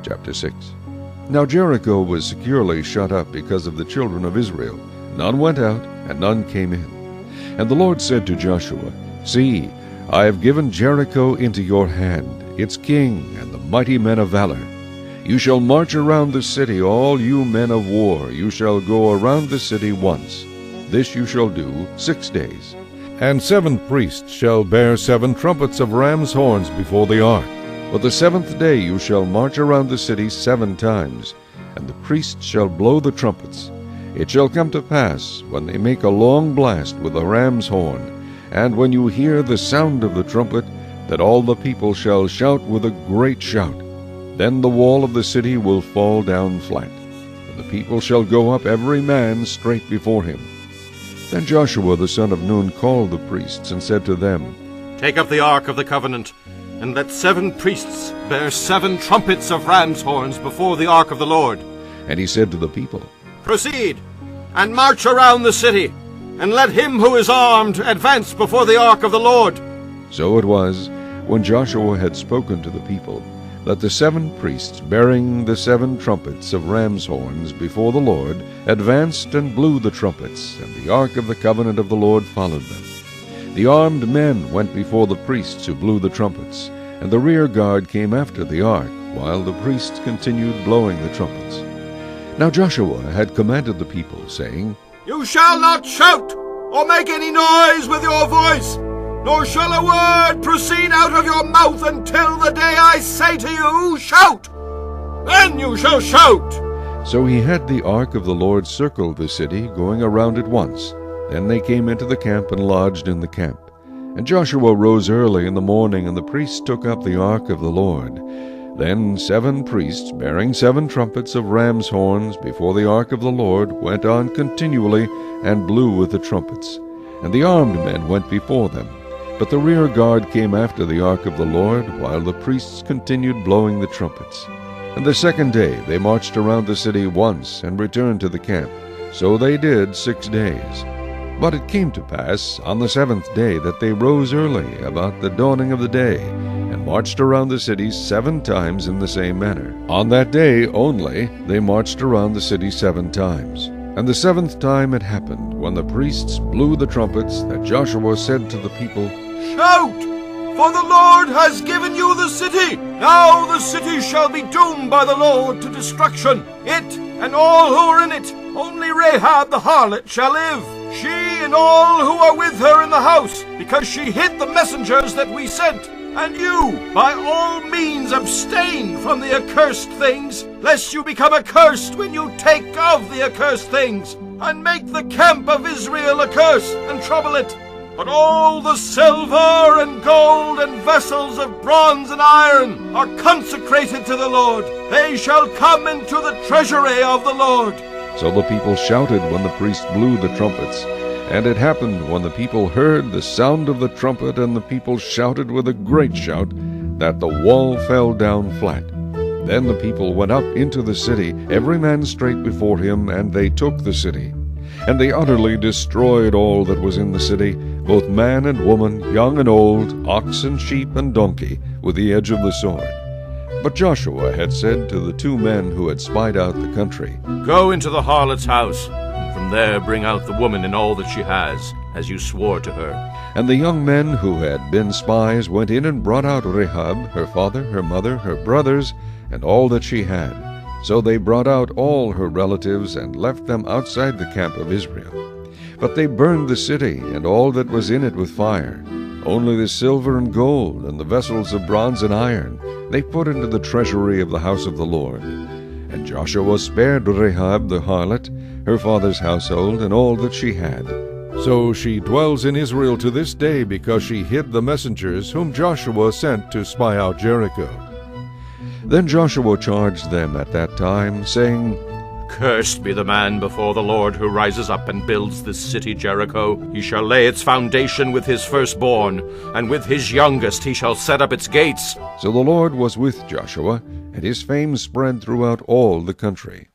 Chapter 6. Now Jericho was securely shut up because of the children of Israel. None went out, and none came in. And the Lord said to Joshua, See, I have given Jericho into your hand, its king, and the mighty men of valor. You shall march around the city, all you men of war. You shall go around the city once. This you shall do 6 days. And 7 priests shall bear 7 trumpets of ram's horns before the ark. But the 7th day you shall march around the city 7 times, and the priests shall blow the trumpets. It shall come to pass, when they make a long blast with the ram's horn, and when you hear the sound of the trumpet, that all the people shall shout with a great shout. Then the wall of the city will fall down flat, and the people shall go up every man straight before him. Then Joshua the son of Nun called the priests, and said to them, Take up the ark of the covenant, and let 7 priests bear 7 trumpets of ram's horns before the ark of the Lord. And he said to the people, Proceed, and march around the city, and let him who is armed advance before the ark of the Lord. So it was, when Joshua had spoken to the people, that the 7 priests bearing the 7 trumpets of ram's horns before the Lord advanced and blew the trumpets, and the ark of the covenant of the Lord followed them. The armed men went before the priests who blew the trumpets, and the rear guard came after the ark, while the priests continued blowing the trumpets. Now Joshua had commanded the people, saying, You shall not shout, or make any noise with your voice, nor shall a word proceed out of your mouth until the day I say to you, Shout! Then you shall shout! So he had the ark of the Lord circle the city, going around it once. Then they came into the camp and lodged in the camp. And Joshua rose early in the morning, and the priests took up the ark of the Lord. Then 7 priests, bearing 7 trumpets of ram's horns before the ark of the Lord, went on continually and blew with the trumpets. And the armed men went before them. But the rear guard came after the ark of the Lord, while the priests continued blowing the trumpets. And the 2nd day they marched around the city once, and returned to the camp. So they did 6 days. But it came to pass on the 7th day that they rose early about the dawning of the day, and marched around the city 7 times in the same manner. On that day only they marched around the city 7 times. And the 7th time it happened, when the priests blew the trumpets, that Joshua said to the people, Shout! For the Lord has given you the city. Now the city shall be doomed by the Lord to destruction, it and all who are in it. Only Rahab the harlot shall live, she and all who are with her in the house, because she hid the messengers that we sent. And you, by all means, abstain from the accursed things, lest you become accursed when you take of the accursed things, and make the camp of Israel a curse, and trouble it. But all the silver and gold and vessels of bronze and iron are consecrated to the Lord. They shall come into the treasury of the Lord. So the people shouted when the priests blew the trumpets. And it happened, when the people heard the sound of the trumpet, and the people shouted with a great shout, that the wall fell down flat. Then the people went up into the city, every man straight before him, and they took the city. And they utterly destroyed all that was in the city, both man and woman, young and old, ox and sheep and donkey, with the edge of the sword. But Joshua had said to the 2 men who had spied out the country, Go into the harlot's house, and from there bring out the woman and all that she has, as you swore to her. And the young men who had been spies went in and brought out Rahab, her father, her mother, her brothers, and all that she had. So they brought out all her relatives, and left them outside the camp of Israel. But they burned the city, and all that was in it with fire. Only the silver and gold, and the vessels of bronze and iron, they put into the treasury of the house of the Lord. And Joshua spared Rahab the harlot, her father's household, and all that she had. So she dwells in Israel to this day, because she hid the messengers whom Joshua sent to spy out Jericho. Then Joshua charged them at that time, saying, Cursed be the man before the Lord who rises up and builds this city Jericho. He shall lay its foundation with his firstborn, and with his youngest he shall set up its gates. So the Lord was with Joshua, and his fame spread throughout all the country.